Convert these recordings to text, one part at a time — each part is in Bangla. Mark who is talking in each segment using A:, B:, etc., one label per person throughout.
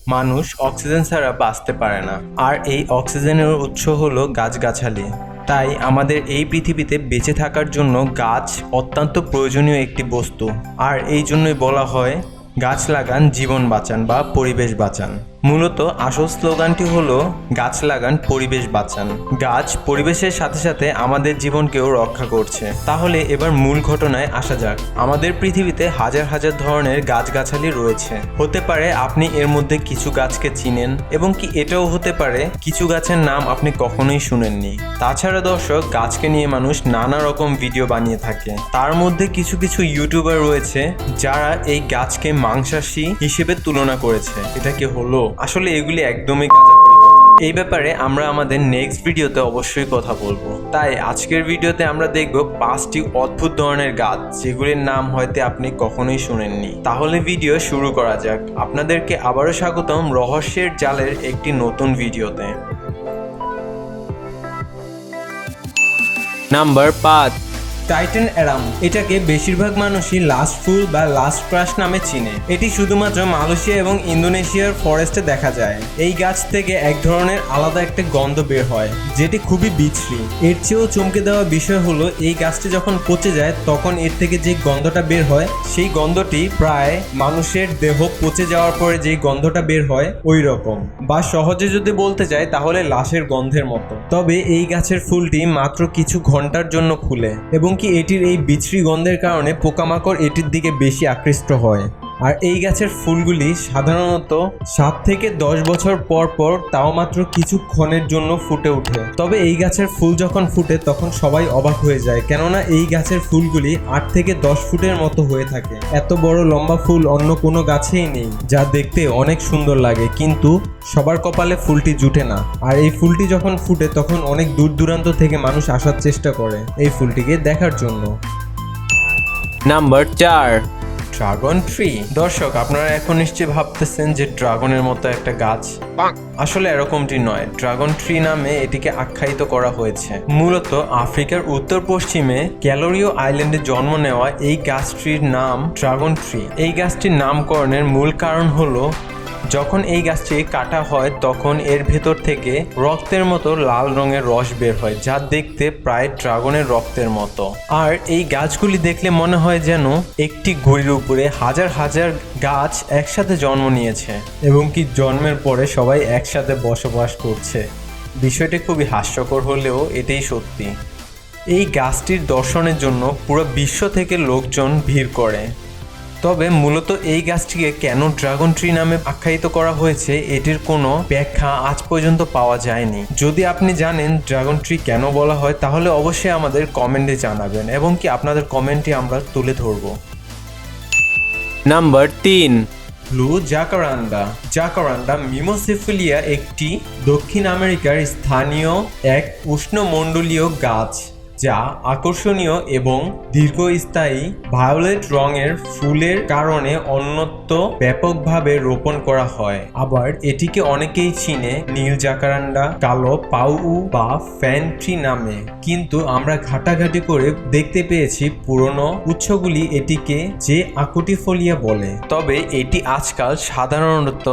A: মানুষ অক্সিজেন ছাড়া বাঁচতে পারে না, আর এই অক্সিজেনের উৎস হলো গাছগাছালি। তাই আমাদের এই পৃথিবীতে বেঁচে থাকার জন্য গাছ অত্যন্ত প্রয়োজনীয় একটি বস্তু। আর এই জন্যই বলা হয় গাছ লাগান জীবন বাঁচান বা পরিবেশ বাঁচান। মূলত আসল স্লোগানটি হলো গাছ লাগান পরিবেশ বাঁচান। গাছ পরিবেশের সাথে সাথে আমাদের জীবনকেও রক্ষা করছে। তাহলে এবার মূল ঘটনায় আসা যাক। আমাদের পৃথিবীতে হাজার হাজার ধরনের গাছগাছালি রয়েছে। হতে পারে আপনি এর মধ্যে কিছু গাছকে চিনেন, এবং কি এটাও হতে পারে কিছু গাছের নাম আপনি কখনোই শুনেননি। তাছাড়া দর্শক, গাছকে নিয়ে মানুষ নানা রকম ভিডিও বানিয়ে থাকে। তার মধ্যে কিছু কিছু ইউটিউবার রয়েছে যারা এই গাছকে মাংসাশী হিসেবে তুলনা করেছে। এটা কি হলো? আসলে এগুলি একদমই গাঁজাখুরি কথা। এই ব্যাপারে আমরা আমাদের নেক্সট ভিডিওতে অবশ্যই কথা বলবো। তাই আজকের ভিডিওতে আমরা দেখব 5টি অদ্ভুত ধরনের গাছ যেগুলির নাম হয়তো আপনি কখনোই শুনেননি। তাহলে ভিডিও শুরু করা যাক। আপনাদেরকে আবারও স্বাগতম রহস্যের জালের একটি নতুন ভিডিওতে। Number 5, Titan arum. এটাকে বেশিরভাগ মানুষই লাস্ট ফুল বা লাস্ট ক্রাশ নামে চিনে। এটি শুধুমাত্র মালয়েশিয়া এবং ইন্দোনেশিয়ার ফরেস্টে দেখা যায়। এই গাছ থেকে এক ধরনের আলাদা একটা গন্ধ বের হয় যেটি খুবই বিশ্রী। এর চেয়েও চমকে দেওয়া বিষয় হলো এই গাছটি যখন পচে যায় তখন এর থেকে যে গন্ধটা বের হয় সেই গন্ধটি প্রায় মানুষের দেহ পচে যাওয়ার পরে যে গন্ধটা বের হয় ওই রকম, বা সহজে যদি বলতে চাই তাহলে লাশের গন্ধের মতো। তবে এই গাছের ফুলটি মাত্র কিছু ঘন্টার জন্য ফুলে, এবং কি এটির এই বিশ্রী গন্ধের কারণে পোকামাকড় এটির দিকে বেশি আকৃষ্ট হয়। আর এই গাছের ফুলগুলি সাধারণত 7 থেকে 10 বছর পর পর, তাও মাত্র কিছুক্ষণের জন্য ফুটে ওঠে। তবে এই গাছের ফুল যখন ফুটে তখন সবাই অবাক হয়ে যায়, কেননা এই গাছের ফুলগুলি 8 থেকে 10 ফুটের মতো হয়ে থাকে। এত বড় লম্বা ফুল অন্য কোনো গাছেই নেই, যা দেখতে অনেক সুন্দর লাগে, কিন্তু সবার কপালে ফুলটি জুটে না। আর এই ফুলটি যখন ফুটে তখন অনেক দূর দূরান্ত থেকে মানুষ আসার চেষ্টা করে এই ফুলটিকে দেখার জন্য। Number 4, dragon tree. দর্শক, আপনারা এখন নিশ্চয়ই ভাবতেছেন যে ড্রাগনের মতো একটা গাছ। আসলে এরকমটি নয়। ড্রাগন ট্রি নামে এটিকে আখ্যায়িত করা হয়েছে। মূলত আফ্রিকার উত্তর পশ্চিমে ক্যালোরিও আইল্যান্ডে জন্ম নেওয়া এই গাছটির নাম ড্রাগন ট্রি। এই গাছটির নামকরণের মূল কারণ হলো যখন এই গাছটি কাটা হয় তখন এর ভেতর থেকে রক্তের মতো লাল রঙের রস বের হয়, যা দেখতে প্রায় ড্রাগনের রক্তের মতো। আর এই গাছগুলি দেখলে মনে হয় যেন একটি ঘড়ির উপরে হাজার হাজার গাছ একসাথে জন্ম নিয়েছে, এবং কি জন্মের পরে সবাই একসাথে বসবাস করছে। বিষয়টি খুবই হাস্যকর হলেও এটাই সত্যি। এই গাছটির দর্শনের জন্য পুরো বিশ্ব থেকে লোকজন ভিড় করে। তবে মূলত এই গাছটিকে কেন ড্রাগন ট্রি নামে আখ্যায়িত করা হয়েছে এটির কোনো ব্যাখ্যা আজ পর্যন্ত পাওয়া যায়নি। যদি আপনি জানেন ড্রাগন ট্রি কেন বলা হয় তাহলে অবশ্যই আমাদের কমেন্টে জানাবেন, এবং কি আপনাদের কমেন্টটি আমরা তুলে ধরব। Number 3, blue জাকারান্ডা। জাকারান্ডা মিমোসিফিলিয়া একটি দক্ষিণ আমেরিকার স্থানীয় এক উষ্ণমণ্ডলীয় গাছ, যা আকর্ষণীয় এবং দীর্ঘস্থায়ী ভায়োলেট রঙের ফুলের কারণে অন্যত্র ব্যাপকভাবে রোপণ করা হয়। আবার এটিকে অনেকেই চিনে নীল জাকারান্ডা, কালো পাউ বা ফ্যান ট্রি নামে, কিন্তু আমরা ঘাটাঘাটি করে দেখতে পেয়েছি পুরনো উৎসগুলি এটিকে যে আকুটিফোলিয়া বলে। তবে এটি আজকাল সাধারণত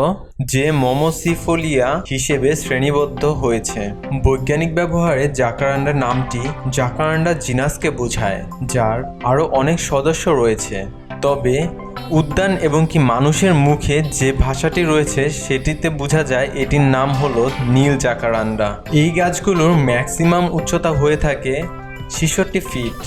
A: যে মোমোসিফোলিয়া হিসেবে শ্রেণীবদ্ধ হয়েছে। বৈজ্ঞানিক ব্যবহারে জাকারান্ডা নামটি জাকারান্ডা জিনাসকে বোঝায়, যার আরও অনেক সদস্য রয়েছে। তবে উদ্যান এবং কি মানুষের মুখে যে ভাষাটি রয়েছে সেটিতে বোঝা যায় এটির নাম হলো নীল জাকারান্ডা। এই গাছগুলোর ম্যাক্সিমাম উচ্চতা হয়ে থাকে 66 ফিট।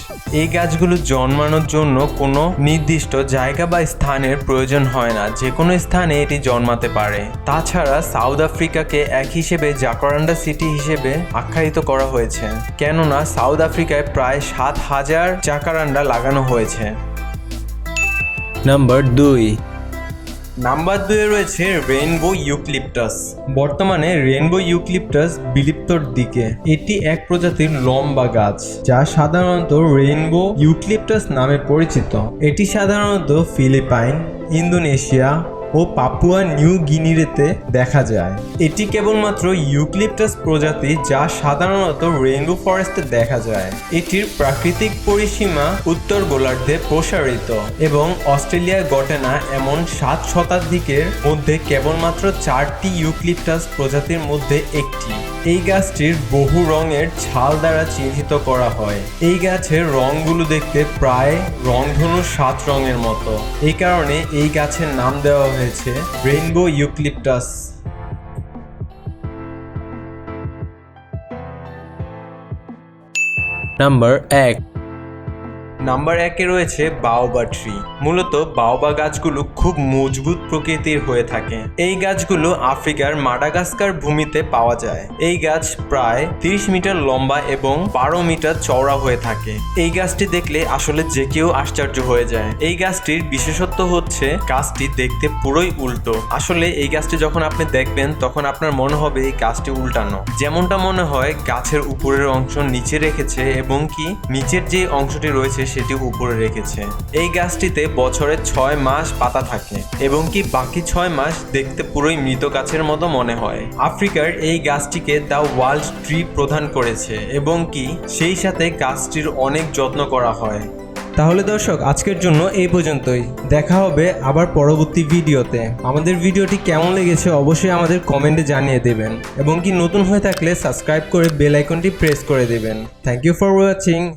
A: এই গাছগুলো জন্মানোর জন্য কোনো নির্দিষ্ট জায়গা বা স্থানের প্রয়োজন হয় না, যে কোনো স্থানে এটি জন্মাতে পারে। তাছাড়া সাউথ আফ্রিকাকে এক হিসেবে জাকারান্ডা সিটি হিসেবে আখ্যায়িত করা হয়েছে, কেননা সাউথ আফ্রিকায় প্রায় 7000 জাকারান্ডা লাগানো হয়েছে। নাম্বার 2, নাম্বার 2 রয়েছে রেইনবো ইউক্লিপটাস। বর্তমানে রেইনবো ইউক্লিপটাস বিলুপ্তর দিকে। এটি এক প্রজাতির লম্বা গাছ যা সাধারণত রেইনবো ইউক্লিপটাস নামে পরিচিত। এটি সাধারণত ফিলিপাইন, ইন্দোনেশিয়া ও পাপুয়া নিউ গিনিতে দেখা যায়। এটি কেবলমাত্র ইউক্যালিপটাস প্রজাতি যা সাধারণত রেইনবো ফরেস্টে দেখা যায়। এটির প্রাকৃতিক পরিসীমা উত্তর গোলার্ধে প্রসারিত এবং অস্ট্রেলিয়ায় ঘটে না এমন 7 শতাধিকের মধ্যে কেবলমাত্র 4টি ইউক্যালিপটাস প্রজাতির মধ্যে একটি। এই গাছটির বহু রঙের ছাল দ্বারা চিহ্নিত করা হয়। এই গাছের রঙগুলো দেখতে প্রায় রংধনুর 7 রঙের মতো। এই কারণে এই গাছের নাম দেওয়া হয়েছে রেইনবো ইউক্যালিপটাস। নাম্বার 1 রয়েছে বাওবা ট্রি। মূলত বাওবা গাছগুলো খুব মজবুত প্রকৃতির হয়ে থাকে। এই গাছগুলো আফ্রিকার মাডাগাস্কার ভূমিতে পাওয়া যায়। এই গাছ প্রায় 30 মিটার লম্বা এবং 12 মিটার চওড়া হয়ে থাকে। এই গাছটি দেখলে আসলে যে কেউ আশ্চর্য হয়ে যায়। এই গাছটির বিশেষত্ব হচ্ছে গাছটি দেখতে পুরোই উল্টো। আসলে এই গাছটি যখন আপনি দেখবেন তখন আপনার মনে হবে এই গাছটি উল্টানো। যেমনটা মনে হয় গাছের উপরের অংশ নিচে রেখেছে এবং কি নিচের যে অংশটি রয়েছে সেটি উপরে রেখেছে। এই গাছটিতে বছরে 6 মাস পাতা থাকে এবং কি বাকি 6 মাস দেখতে পুরোই মৃত গাছের মতো মনে হয়। আফ্রিকার এই গাছটিকে দ্য ওয়ার্ল্ড ট্রি প্রদান করেছে এবং কি সেই সাথে গাছটির অনেক যত্ন করা হয়। তাহলে দর্শক আজকের জন্য এই পর্যন্তই। দেখা হবে আবার পরবর্তী ভিডিওতে। আমাদের ভিডিওটি কেমন লেগেছে অবশ্যই আমাদের কমেন্টে জানিয়ে দেবেন এবং কি নতুন হয়ে থাকলে সাবস্ক্রাইব করে বেল আইকনটি প্রেস করে দেবেন। Thank you for watching.